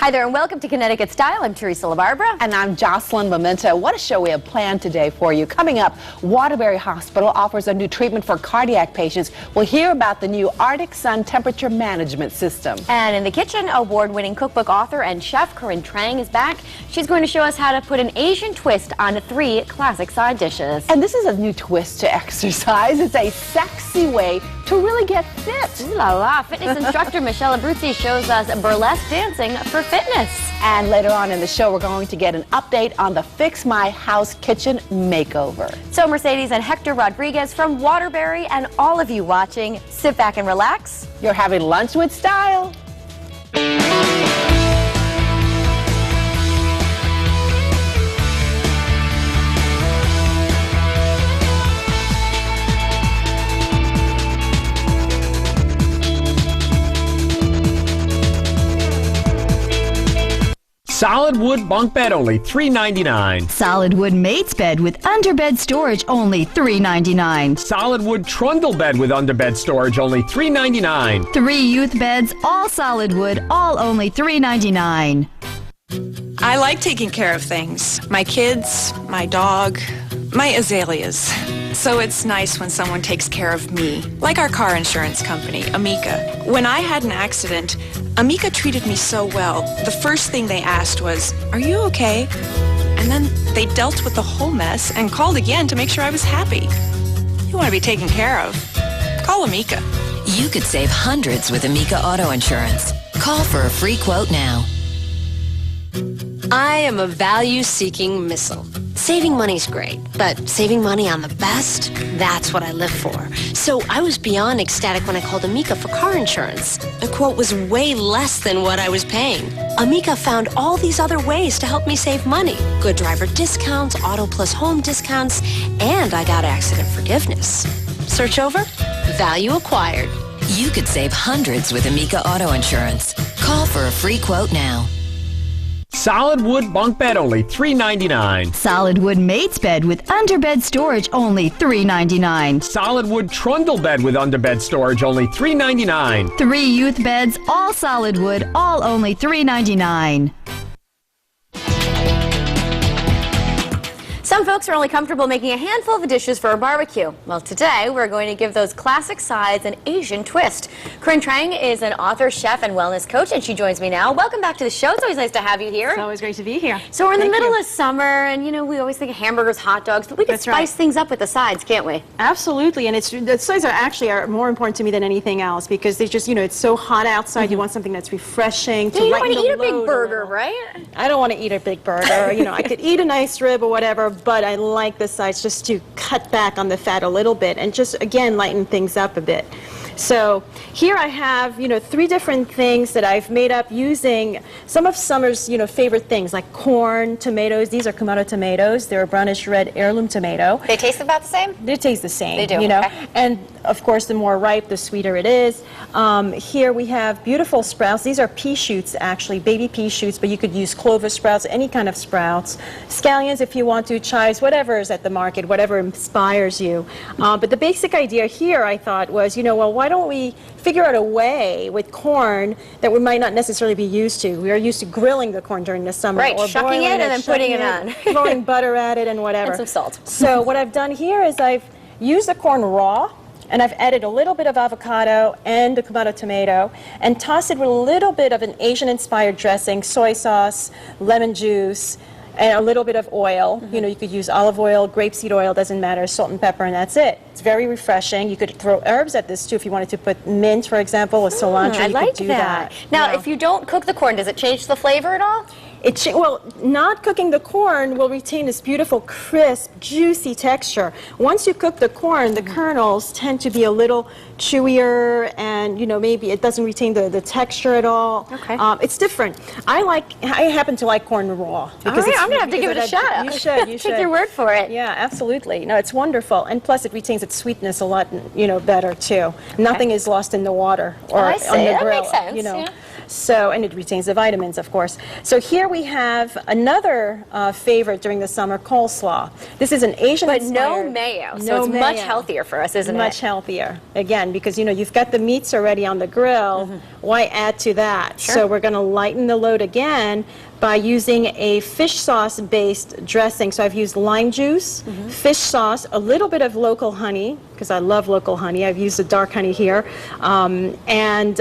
Hi there and welcome to Connecticut Style. I'm Teresa LaBarbera. And I'm Jocelyn Memento. What a show we have planned today for you. Coming up, Waterbury Hospital offers a new treatment for cardiac patients. We'll hear about the new Arctic Sun temperature management system. And in the kitchen, award-winning cookbook author and chef Corinne Trang is back. She's going to show us how to put an Asian twist on 3 classic side dishes. And this is a new twist to exercise. It's a sexy way to really get fit. Ooh la la. Fitness instructor Michelle Abruzzi shows us burlesque dancing for fitness. And later on in the show, we're going to get an update on the Fix My House kitchen makeover. So Mercedes and Hector Rodriguez from Waterbury and all of you watching, sit back and relax. You're having lunch with style. Solid wood bunk bed, only $3.99. Solid wood mate's bed with underbed storage, only $3.99. Solid wood trundle bed with underbed storage, only $3.99. 3 youth beds, all solid wood, all only $3.99. I like taking care of things. My kids, my dog, my azaleas. So it's nice when someone takes care of me, like our car insurance company, Amica. When I had an accident, Amica treated me so well. The first thing they asked was, "Are you okay?" And then they dealt with the whole mess and called again to make sure I was happy. You want to be taken care of? Call Amica. You could save hundreds with Amica Auto Insurance. Call for a free quote now. I am a value-seeking missile. Saving money's great, but saving money on the best, that's what I live for. So I was beyond ecstatic when I called Amica for car insurance. The quote was way less than what I was paying. Amica found all these other ways to help me save money. Good driver discounts, auto plus home discounts, and I got accident forgiveness. Search over? Value acquired. You could save hundreds with Amica Auto Insurance. Call for a free quote now. Solid wood bunk bed, only $3.99. Solid wood mate's bed with underbed storage, only $3.99. Solid wood trundle bed with underbed storage, only $3.99. 3 youth beds, all solid wood, all only $3.99. Some folks are only comfortable making a handful of dishes for a barbecue. Well, today we're going to give those classic sides an Asian twist. Corinne Trang is an author, chef, and wellness coach, and she joins me now. Welcome back to the show. It's always nice to have you here. It's always great to be here. So we're in the middle of summer, and you know, we always think of hamburgers, hot dogs, but we can spice things up with the sides, can't we? Absolutely, and the sides are more important to me than anything else because they just, it's so hot outside. You want something that's refreshing to you don't lighten want to eat the a big load burger, right? I don't want to eat a big burger. I could eat a nice rib or whatever, but I like the sides just to cut back on the fat a little bit and just, again, lighten things up a bit. So here I have, 3 different things that I've made up using some of summer's, favorite things like corn, tomatoes. These are Kamado tomatoes. They're a brownish red heirloom tomato. They taste about the same? They taste the same. They do, okay. And of course, the more ripe, the sweeter it is. Here we have beautiful sprouts. These are pea shoots, actually, baby pea shoots, but you could use clover sprouts, any kind of sprouts. Scallions if you want to, chives, whatever is at the market, whatever inspires you. But the basic idea here, I thought, was, why don't we figure out a way with corn that we might not necessarily be used to. We are used to grilling the corn during the summer. Right, or shucking it and then putting it on. Throwing butter at it and whatever. And some salt. So what I've done here is I've used the corn raw, and I've added a little bit of avocado and the Kamado tomato and tossed it with a little bit of an Asian-inspired dressing, soy sauce, lemon juice, and a little bit of oil. You could use olive oil, grapeseed oil, doesn't matter, salt and pepper, and that's it. It's very refreshing. You could throw herbs at this too if you wanted to put mint, for example, or cilantro. I like could do that. Now, if you don't cook the corn, does it change the flavor at all? Well, not cooking the corn will retain this beautiful, crisp, juicy texture. Once you cook the corn, the kernels tend to be a little chewier, and maybe it doesn't retain the texture at all. Okay. It's different. I happen to like corn raw. Because I'm gonna have to give it a shot. You should. You should. Take your word for it. Yeah, absolutely. No, it's wonderful, and plus it retains its sweetness a lot, better too. Okay. Nothing is lost in the water or I see. on the That grill. makes sense. Yeah. So, and it retains the vitamins, of course. So here we have another favorite during the summer, coleslaw. This is an Asian But no mayo, so it's much healthier for us, isn't it? Much healthier. Again, because you've got the meats already on the grill. Why add to that? Sure. So we're going to lighten the load again by using a fish sauce based dressing. So I've used lime juice, fish sauce, a little bit of local honey, because I love local honey. I've used the dark honey here, and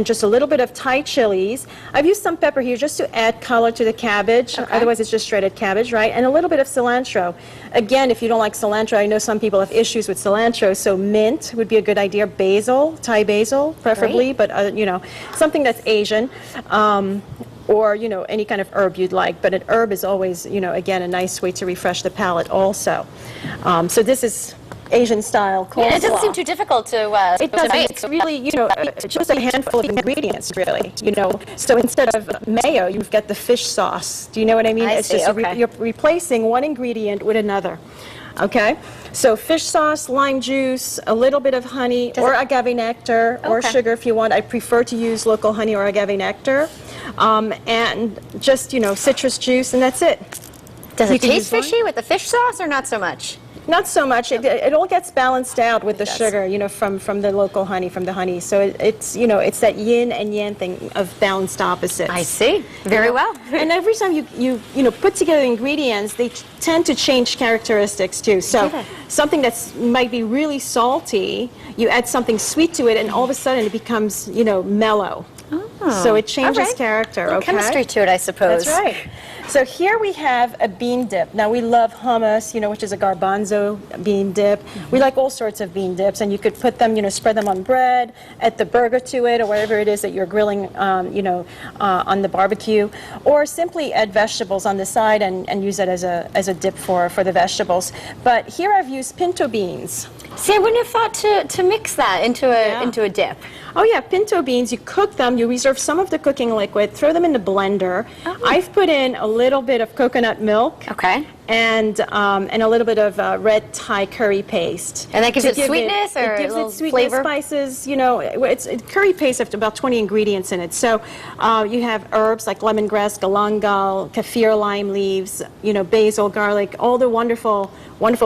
just a little bit of Thai chilies. I've used some pepper here just to add color to the cabbage. Okay. Otherwise it's just shredded cabbage, right? And a little bit of cilantro. Again, if you don't like cilantro, I know some people have issues with cilantro, so mint would be a good idea. Basil, Thai basil preferably, but something that's Asian. Or any kind of herb you'd like, but an herb is always again a nice way to refresh the palate also. So this is Asian style coleslaw. Yeah, it doesn't seem too difficult to it doesn't. make. It's really just a handful of ingredients really. So instead of mayo, you've got the fish sauce. Do you know what I mean? I It's see, just okay. you're replacing one ingredient with another. Okay, so fish sauce, lime juice, a little bit of honey, or agave nectar, or Okay. sugar if you want. I prefer to use local honey or agave nectar, and just citrus juice, and that's it. Does You it can taste use wine. fishy with the fish sauce or not so much? Not so much. It all gets balanced out with the does. sugar, from the local honey, from the honey. So it's that yin and yang thing of balanced opposites. I see. Very well. And every time you put together ingredients, they tend to change characteristics too. So something that's might be really salty, you add something sweet to it, and all of a sudden it becomes mellow. So it changes all right. character. Little Okay. chemistry to it, I suppose. That's right. So here we have a bean dip. Now we love hummus, which is a garbanzo bean dip. We like all sorts of bean dips, and you could put them, spread them on bread, add the burger to it, or whatever it is that you're grilling, on the barbecue, or simply add vegetables on the side and use it as a dip for the vegetables. But here I've used pinto beans. See, I wouldn't have thought to mix that into a dip. Oh yeah, pinto beans, you cook them, you reserve some of the cooking liquid, throw them in the blender. I've put in a little bit of coconut milk. Okay. And a little bit of red Thai curry paste. And that gives To it give sweetness or it a gives little it sweetness, flavor? spices, it's curry paste has about 20 ingredients in it. So you have herbs like lemongrass, galangal, kaffir lime leaves, basil, garlic, all the wonderful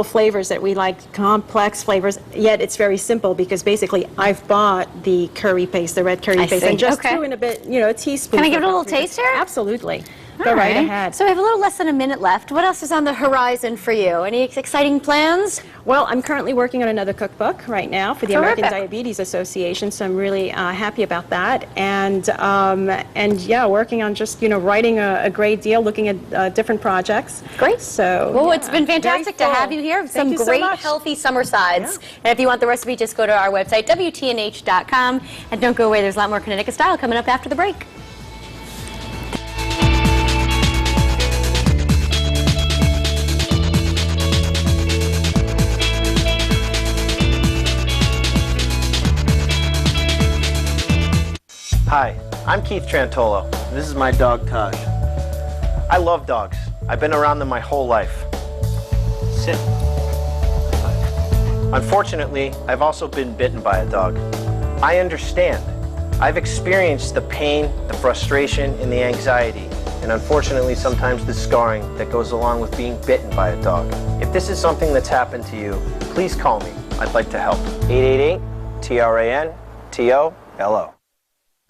flavors that we like, complex flavors, yet it's very simple because basically I've bought the curry paste, the red curry I paste, see. and just Okay. threw in a bit, a teaspoon. Can I for give it a about little 3 taste here? Absolutely. Go All right right. ahead. So we have a little less than a minute left. What else is on the horizon for you? Any exciting plans? Well, I'm currently working on another cookbook right now for the American Terrific. Diabetes Association, so I'm really happy about that. And yeah, working on just writing a great deal, looking at different projects. Great. So Well, yeah, it's been fantastic to very full. have you here. Thank Some you so great, much. healthy summer sides. And if you want the recipe, just go to our website, WTNH.com. And don't go away. There's a lot more Connecticut Style coming up after the break. Hi, I'm Keith Trantolo. This is my dog Taj. I love dogs. I've been around them my whole life. Sit. Unfortunately, I've also been bitten by a dog. I understand. I've experienced the pain, the frustration, and the anxiety, and unfortunately sometimes the scarring that goes along with being bitten by a dog. If this is something that's happened to you, please call me. I'd like to help. 888-TRAN-TOLO.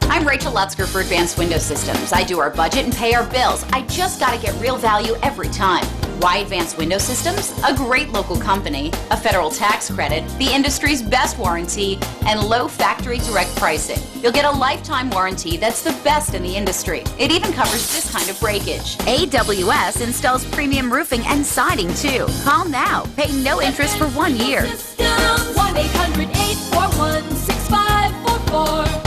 I'm Rachel Lutzker for Advanced Window Systems. I do our budget and pay our bills. I just got to get real value every time. Why Advanced Window Systems? A great local company, a federal tax credit, the industry's best warranty, and low factory direct pricing. You'll get a lifetime warranty that's the best in the industry. It even covers this kind of breakage. AWS installs premium roofing and siding too. Call now. Pay no interest for 1 year. 1-800-841-6544.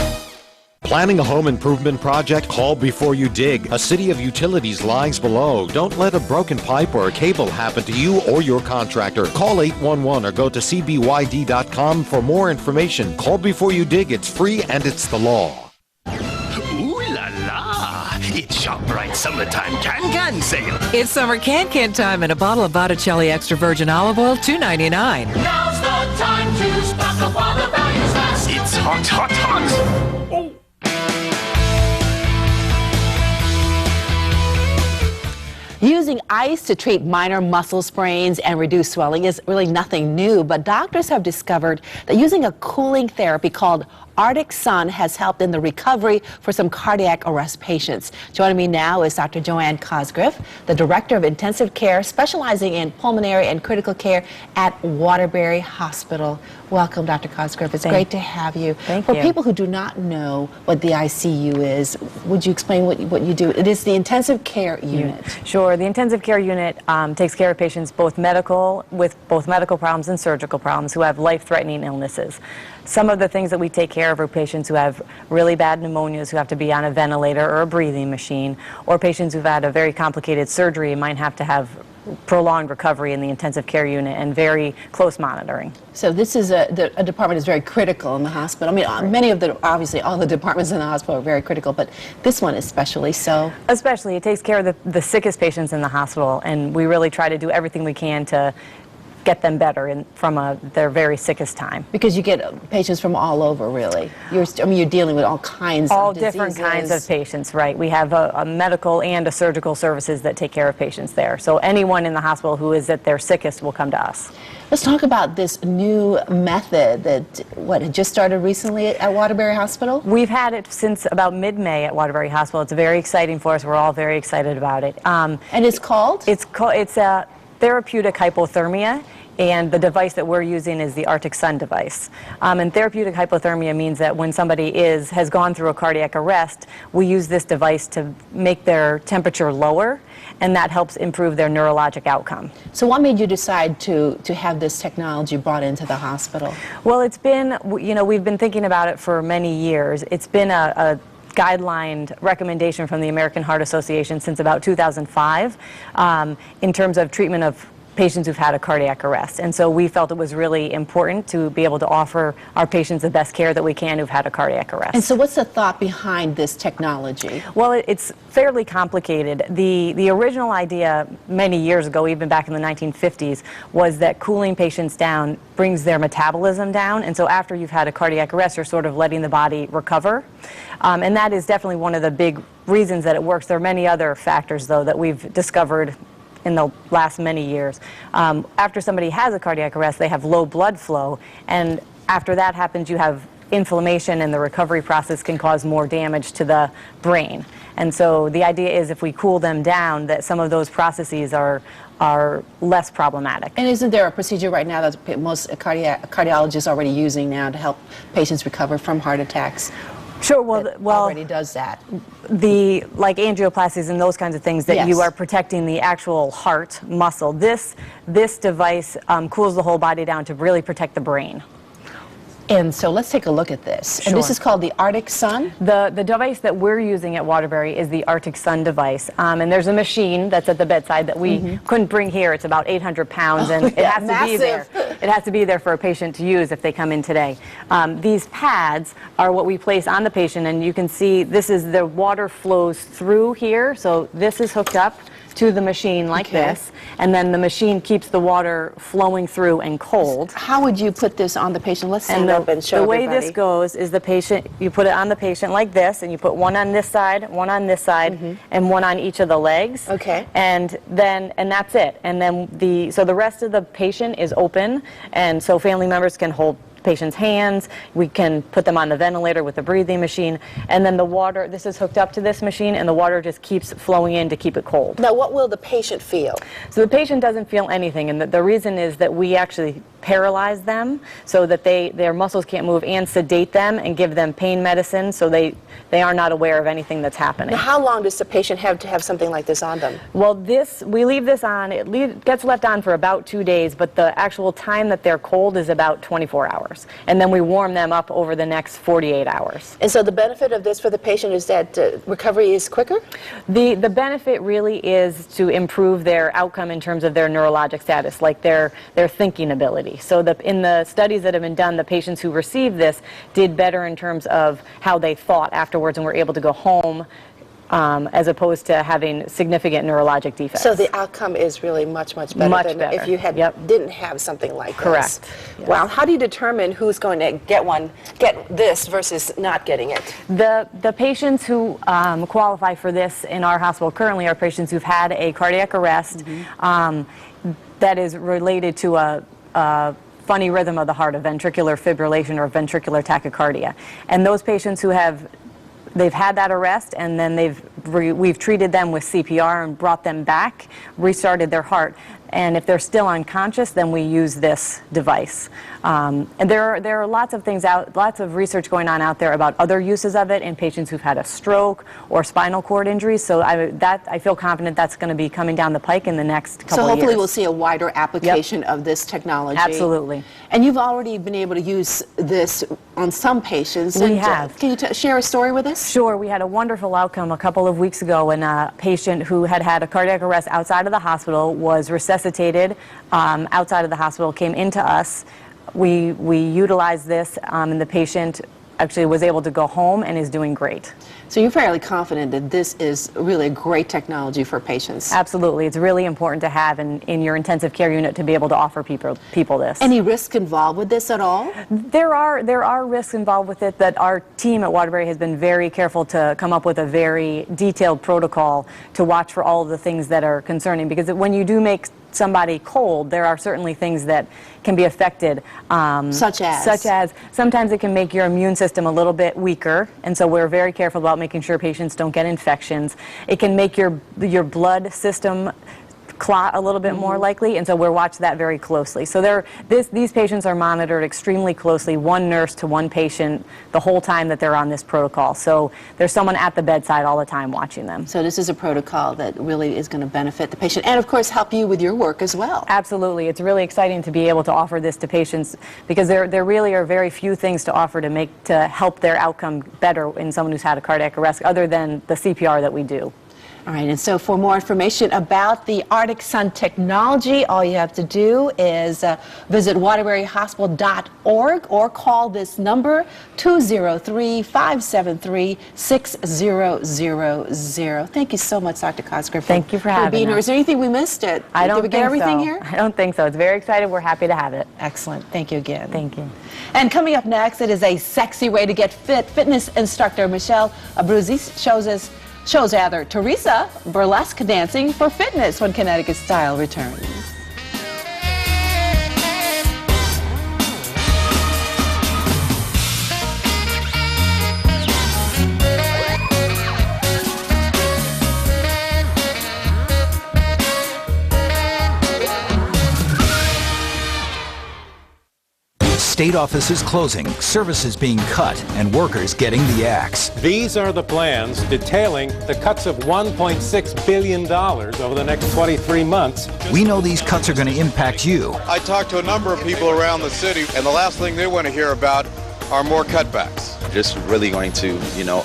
Planning a home improvement project? Call before you dig. A city of utilities lies below. Don't let a broken pipe or a cable happen to you or your contractor. Call 811 or go to cbyd.com for more information. Call before you dig. It's free and it's the law. Ooh la la! It's ShopRite Summertime Can Sale. It's summer can time, and a bottle of Botticelli Extra Virgin Olive Oil, $2.99. Now's the time to stock up while the values last. It's hot, hot, hot. Oh. Using ice to treat minor muscle sprains and reduce swelling is really nothing new, but doctors have discovered that using a cooling therapy called Arctic Sun has helped in the recovery for some cardiac arrest patients. Joining me now is Dr. Joanne Cosgriff, the Director of Intensive Care specializing in pulmonary and critical care at Waterbury Hospital. Welcome, Dr. Cosgriff. It's great to have you. Thank you. For people who do not know what the ICU is, would you explain what you do? It is the intensive care unit. Sure. The intensive care unit takes care of patients with medical problems and surgical problems who have life-threatening illnesses. Some of the things that we take care of are patients who have really bad pneumonias who have to be on a ventilator or a breathing machine, or patients who've had a very complicated surgery and might have to have prolonged recovery in the intensive care unit and very close monitoring. So this is a department is very critical in the hospital. I mean, many of the, obviously all the departments in the hospital are very critical, but this one especially so. Especially, it takes care of the sickest patients in the hospital, and we really try to do everything we can to get them better from their very sickest time. Because you get patients from all over, really. You're dealing with all kinds of diseases. All different kinds of patients, right. We have a medical and a surgical services that take care of patients there. So anyone in the hospital who is at their sickest will come to us. Let's talk about this new method that, had just started recently at Waterbury Hospital? We've had it since about mid-May at Waterbury Hospital. It's very exciting for us. We're all very excited about it. And it's called? It's a therapeutic hypothermia, and the device that we're using is the Arctic Sun device. And therapeutic hypothermia means that when somebody has gone through a cardiac arrest, we use this device to make their temperature lower, and that helps improve their neurologic outcome. So what made you decide to have this technology brought into the hospital? Well, it's been, we've been thinking about it for many years. It's been a guideline recommendation from the American Heart Association since about 2005 in terms of treatment of patients who've had a cardiac arrest. And so we felt it was really important to be able to offer our patients the best care that we can who've had a cardiac arrest. And so what's the thought behind this technology? Well, it's fairly complicated. The original idea many years ago, even back in the 1950s, was that cooling patients down brings their metabolism down. And so after you've had a cardiac arrest, you're sort of letting the body recover. And that is definitely one of the big reasons that it works. There are many other factors, though, that we've discovered in the last many years. After somebody has a cardiac arrest, they have low blood flow, and after that happens, you have inflammation, and the recovery process can cause more damage to the brain. And so the idea is if we cool them down, that some of those processes are less problematic. And isn't there a procedure right now that most cardiologists are already using now to help patients recover from heart attacks? Sure, well, already does that. Like angioplasties and those kinds of things that Yes. you are protecting the actual heart muscle. This device cools the whole body down to really protect the brain. And so let's take a look at this. Sure. And this is called the Arctic Sun? The device that we're using at Waterbury is the Arctic Sun device. And there's a machine that's at the bedside that we couldn't bring here. It's about 800 pounds, and it has to be there. It has to be there for a patient to use if they come in today. These pads are what we place on the patient, and you can see this is the water flows through here. So this is hooked up to the machine like this, and then the machine keeps the water flowing through and cold. How would you put this on the patient? Let's stand up and show everybody. The way this goes is you put it on the patient like this, and you put one on this side, one on this side, and one on each of the legs. Okay. And that's it. And then so the rest of the patient is open, and so family members can hold patient's hands. We can put them on the ventilator with the breathing machine, and then the water, this is hooked up to this machine, and the water just keeps flowing in to keep it cold. Now, what will the patient feel? So the patient doesn't feel anything, and the reason is that we actually paralyze them so that their muscles can't move, and sedate them and give them pain medicine so they are not aware of anything that's happening. Now, how long does the patient have to have something like this on them? Well, we leave this on, it gets left on for about 2 days, but the actual time that they're cold is about 24 hours. And then we warm them up over the next 48 hours. And so the benefit of this for the patient is that recovery is quicker? The benefit really is to improve their outcome in terms of their neurologic status, like their thinking ability. So in the studies that have been done, the patients who received this did better in terms of how they thought afterwards and were able to go home as opposed to having significant neurologic defects. So the outcome is really much, much better than if you had didn't have something like this. Correct. Well, how do you determine who's going to get this versus not getting it? The patients who qualify for this in our hospital currently are patients who've had a cardiac arrest that is related to a funny rhythm of the heart, a ventricular fibrillation or ventricular tachycardia. And those patients who they've had that arrest, and then we've treated them with CPR and brought them back, restarted their heart. And if they're still unconscious, then we use this device. And there are lots of things lots of research going on out there about other uses of it in patients who've had a stroke or spinal cord injuries. So I feel confident that's going to be coming down the pike in the next couple of years. So hopefully we'll see a wider application of this technology. Absolutely. And you've already been able to use this on some patients. We have. Can you share a story with us? Sure. We had a wonderful outcome a couple of weeks ago when a patient who had a cardiac arrest outside of the hospital was resuscitated outside of the hospital, came into us. We utilized this, and the patient actually was able to go home and is doing great. So you're fairly confident that this is really a great technology for patients? Absolutely. It's really important to have in your intensive care unit to be able to offer people this. Any risk involved with this at all? There are risks involved with it that our team at Waterbury has been very careful to come up with a very detailed protocol to watch for all of the things that are concerning, because when you do make somebody cold, there are certainly things that can be affected. Such as? Sometimes it can make your immune system a little bit weaker, and so we're very careful about making sure patients don't get infections. It can make your blood system clot a little bit more likely, and so we're watching that very closely. So these patients are monitored extremely closely, one nurse to one patient the whole time that they're on this protocol. So there's someone at the bedside all the time watching them. So this is a protocol that really is going to benefit the patient and, of course, help you with your work as well. Absolutely. It's really exciting to be able to offer this to patients, because there really are very few things to offer to help their outcome better in someone who's had a cardiac arrest other than the CPR that we do. All right, and so for more information about the Arctic Sun technology, all you have to do is visit waterburyhospital.org or call this number, 203-573-6000. Thank you so much, Dr. Cosgrove. Thank you for having being us. here. Is there anything we missed? I don't Did we get everything here? I don't think so. It's very excited. We're happy to have it. Excellent. Thank you again. Thank you. And coming up next, it is a sexy way to get fit. Fitness instructor Michelle Abruzzi shows Teresa burlesque dancing for fitness when Connecticut Style returns. State offices closing, services being cut, and workers getting the axe. These are the plans detailing the cuts of $1.6 billion over the next 23 months. We know these cuts are going to impact you. I talked to a number of people around the city, and the last thing they want to hear about are more cutbacks. Just really going to,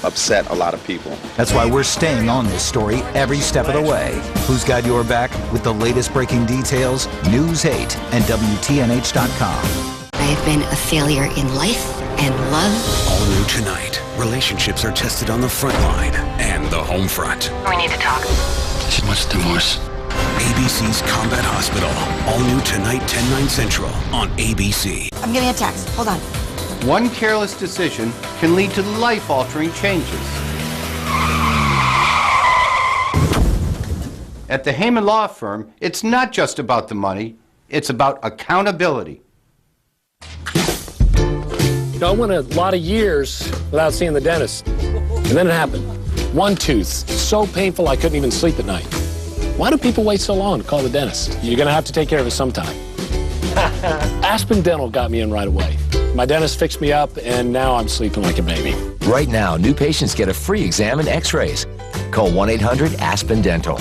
upset a lot of people. That's why we're staying on this story every step of the way. Who's got your back with the latest breaking details? News 8 and WTNH.com. I have been a failure in life and love. All new tonight. Relationships are tested on the front line and the home front. We need to talk. She wants divorce. ABC's Combat Hospital. All new tonight, 10/9 Central on ABC. I'm getting a text. Hold on. One careless decision can lead to life-altering changes. At the Heyman Law Firm, it's not just about the money, it's about accountability. I went a lot of years without seeing the dentist. And then it happened. One tooth, so painful I couldn't even sleep at night. Why do people wait so long to call the dentist? You're going to have to take care of it sometime. Aspen Dental got me in right away. My dentist fixed me up, and now I'm sleeping like a baby. Right now, new patients get a free exam and x-rays. Call 1-800-ASPEN-DENTAL.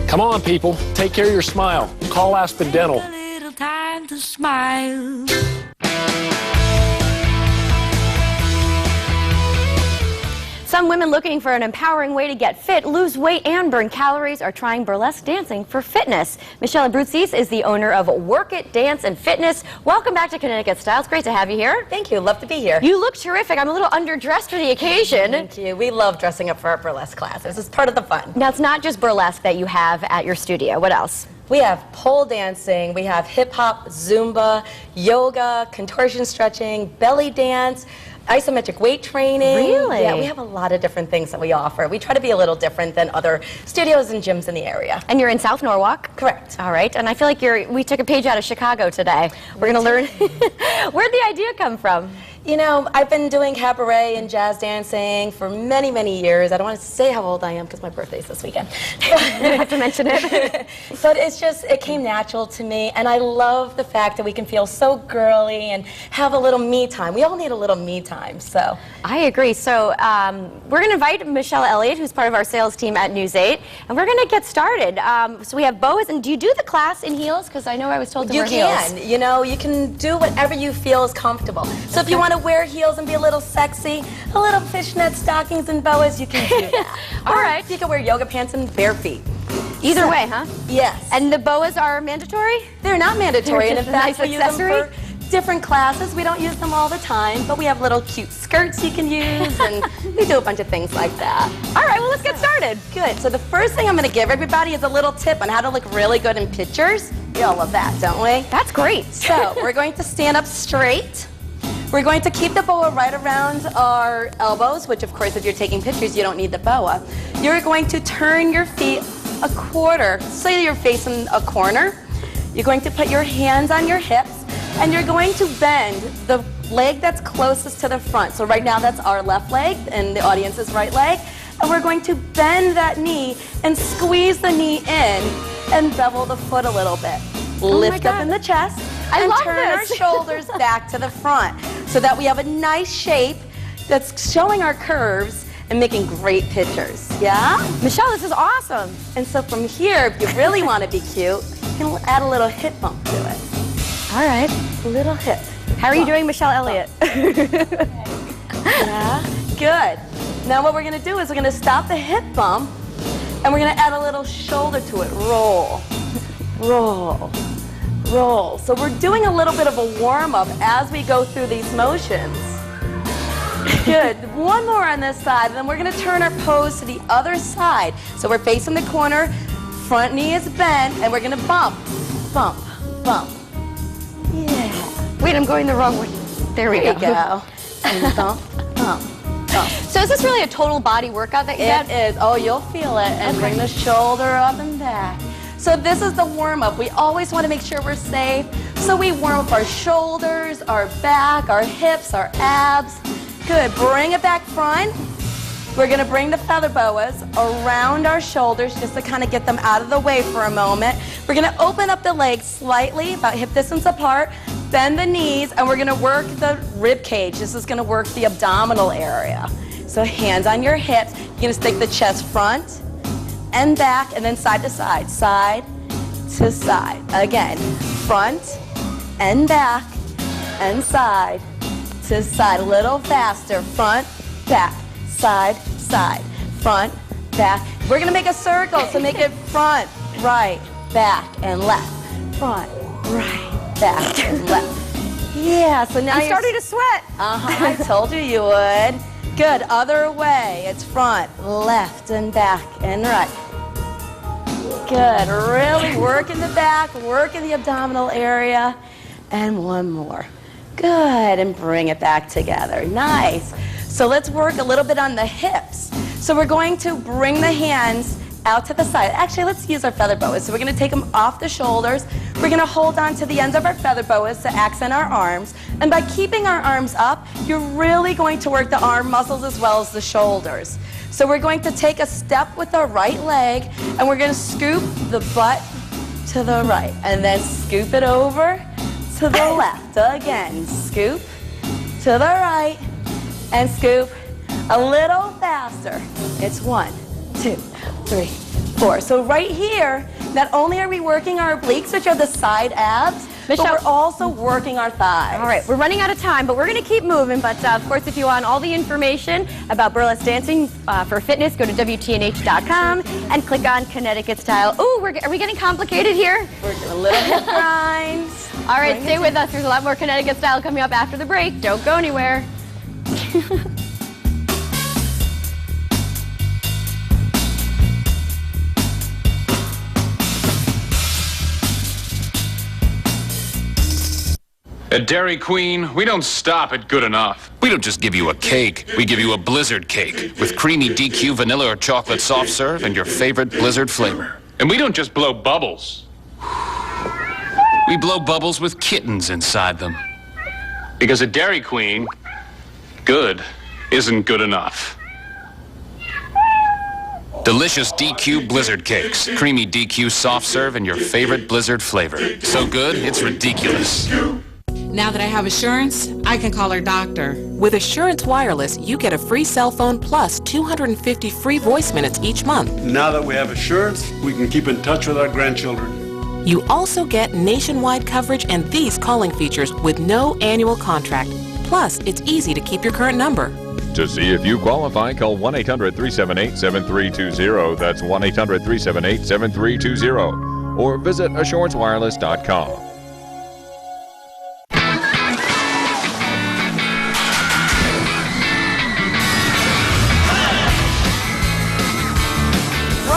Come on, people. Take care of your smile. Call Aspen Dental. A little time to smile. Some women looking for an empowering way to get fit, lose weight, and burn calories are trying burlesque dancing for fitness. Michelle Abruzzi is the owner of Work It Dance and Fitness. Welcome back to Connecticut Style. It's great to have you here. Thank you. Love to be here. You look terrific. I'm a little underdressed for the occasion. Thank you. We love dressing up for our burlesque classes. It's part of the fun. Now, it's not just burlesque that you have at your studio. What else? We have pole dancing, we have hip hop, Zumba, yoga, contortion stretching, belly dance, isometric weight training. Really? Yeah, we have a lot of different things that we offer. We try to be a little different than other studios and gyms in the area. And you're in South Norwalk? Correct. All right. And I feel like we took a page out of Chicago today. We're going to learn. Where'd the idea come from? You know, I've been doing cabaret and jazz dancing for many, many years. I don't want to say how old I am because my birthday's this weekend. You don't have to mention it. But it's just, it came natural to me, and I love the fact that we can feel so girly and have a little me time. We all need a little me time, so. I agree. So we're going to invite Michelle Elliott, who's part of our sales team at News 8, and we're going to get started. So we have boas, and do you do the class in heels? Because I know I was told to wear heels. You can. You know, you can do whatever you feel is comfortable. So if you want to wear heels and be a little sexy, a little fishnet stockings and boas, you can do that. All right. You can wear yoga pants and bare feet. Either way, huh? Yes. And the boas are mandatory? They're not mandatory, and in fact, nice we use them accessory. for different classes. We don't use them all the time, but we have little cute skirts you can use, and we do a bunch of things like that. All right, well, let's get started. Good. So the first thing I'm going to give everybody is a little tip on how to look really good in pictures. We all love that, don't we? That's great. So we're going to stand up straight. We're going to keep the boa right around our elbows, which of course if you're taking pictures you don't need the boa. You're going to turn your feet a quarter, so you're facing a corner. You're going to put your hands on your hips, and you're going to bend the leg that's closest to the front. So right now that's our left leg, and the audience's right leg. And we're going to bend that knee and squeeze the knee in and bevel the foot a little bit. Lift up in the chest and turn our shoulders back to the front so that we have a nice shape that's showing our curves and making great pictures. Yeah? Michelle, this is awesome. And so from here, if you really want to be cute, you can add a little hip bump to it. All right. A little hip. How are you doing, Michelle Elliott? Yeah? Good. Now what we're going to do is we're going to stop the hip bump and we're going to add a little shoulder to it. Roll. Roll. Roll. So we're doing a little bit of a warm-up as we go through these motions. Good. One more on this side, and then we're going to turn our pose to the other side. So we're facing the corner, front knee is bent, and we're going to bump, bump, bump. Yeah. Wait, I'm going the wrong way. There we go. And bump, bump, bump. So is this really a total body workout that you It is. Oh, you'll feel it. And bring the shoulder up and back. So this is the warm-up. We always want to make sure we're safe. So we warm up our shoulders, our back, our hips, our abs. Good. Bring it back front. We're going to bring the feather boas around our shoulders just to kind of get them out of the way for a moment. We're going to open up the legs slightly, about hip distance apart, bend the knees, and we're going to work the rib cage. This is going to work the abdominal area. So hands on your hips. You're going to stick the chest front and back, and then side to side, side to side. Again, front and back and side to side. A little faster, front, back, side, side, front, back. We're gonna make a circle, so make it front, right, back, and left. Front, right, back, and left. Yeah, so now I'm starting to sweat. I told you you would. Good, other way. It's front, left, and back, and right. Good, really work in the back, work in the abdominal area, and one more. Good, and bring it back together. Nice. So let's work a little bit on the hips. So we're going to bring the hands out to the side. Actually, let's use our feather boas. So we're going to take them off the shoulders. We're going to hold on to the ends of our feather boas to accent our arms. And by keeping our arms up, you're really going to work the arm muscles as well as the shoulders. So we're going to take a step with our right leg, and we're going to scoop the butt to the right, and then scoop it over to the left. Again, scoop to the right, and scoop a little faster. It's 1, 2, 3, 4. So right here, not only are we working our obliques, which are the side abs, But we're also working our thighs. All right, we're running out of time, but we're going to keep moving. But of course, if you want all the information about burlesque dancing for fitness, go to WTNH.com and click on Connecticut Style. Ooh, are we getting complicated here? We're doing a little hip grinds. All right, stay with us. There's a lot more Connecticut Style coming up after the break. Don't go anywhere. At Dairy Queen, we don't stop at good enough. We don't just give you a cake, we give you a Blizzard cake with creamy DQ vanilla or chocolate soft serve and your favorite Blizzard flavor. And we don't just blow bubbles. We blow bubbles with kittens inside them. Because at Dairy Queen, good isn't good enough. Delicious DQ Blizzard cakes, creamy DQ soft serve and your favorite Blizzard flavor. So good, it's ridiculous. Now that I have Assurance, I can call our doctor. With Assurance Wireless, you get a free cell phone plus 250 free voice minutes each month. Now that we have Assurance, we can keep in touch with our grandchildren. You also get nationwide coverage and these calling features with no annual contract. Plus, it's easy to keep your current number. To see if you qualify, call 1-800-378-7320. That's 1-800-378-7320. Or visit AssuranceWireless.com.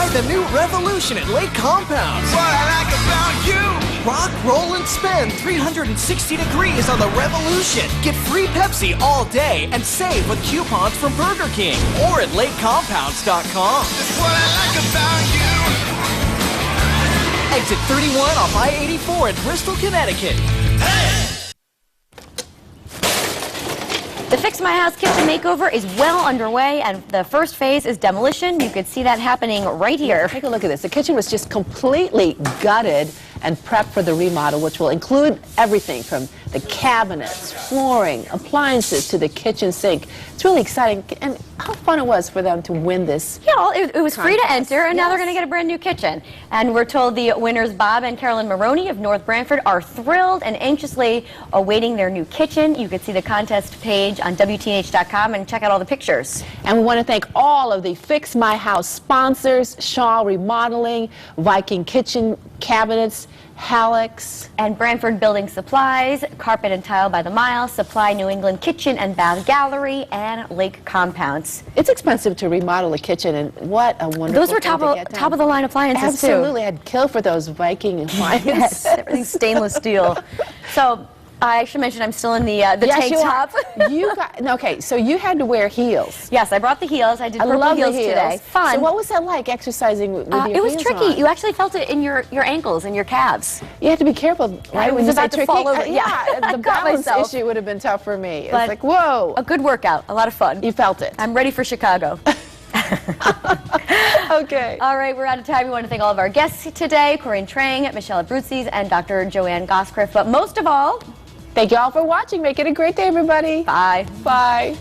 The new revolution at Lake Compounds. What I like about you. Rock, roll, and spin 360 degrees on the Revolution. Get free Pepsi all day and save with coupons from Burger King or at LakeCompounds.com. That's what I like about you. Exit 31 off I-84 in Bristol, Connecticut. Hey! The Fix My House kitchen makeover is well underway, and the first phase is demolition. You could see that happening right here. Take a look at this. The kitchen was just completely gutted and prepped for the remodel, which will include everything from the cabinets, flooring, appliances to the kitchen sink. It's really exciting, and how fun it was for them to win this. Yeah, it was free to enter, and now they're going to get a brand new kitchen. And we're told the winners, Bob and Carolyn Maroney of North Branford, are thrilled and anxiously awaiting their new kitchen. You can see the contest page on WTNH.com and check out all the pictures. And we want to thank all of the Fix My House sponsors: Shaw Remodeling, Viking Kitchen Cabinets, Hallex, and Branford Building Supplies, Carpet and Tile by the Mile, Supply New England Kitchen and Bath Gallery, and Lake Compounds. It's expensive to remodel a kitchen, and what a wonderful Those were top of the line appliances. Absolutely, I'd kill for those Viking appliances. Yes, everything's stainless steel. So I should mention I'm still in the tank top. Okay, so you had to wear heels. Yes, I brought the heels. I did purple heels today. Fun. So what was that like, exercising with your heels It was tricky. on? You actually felt it in your ankles and your calves. You have to be careful, right? I when was you about say to tricky. fall over. Yeah, the balance issue would have been tough for me. It's like, whoa. A good workout. A lot of fun. You felt it. I'm ready for Chicago. Okay. All right, we're out of time. We want to thank all of our guests today, Corinne Trang, Michelle Abruzzi, and Dr. Joanne Goscliff. But most of all, thank you all for watching. Make it a great day, everybody. Bye. Bye.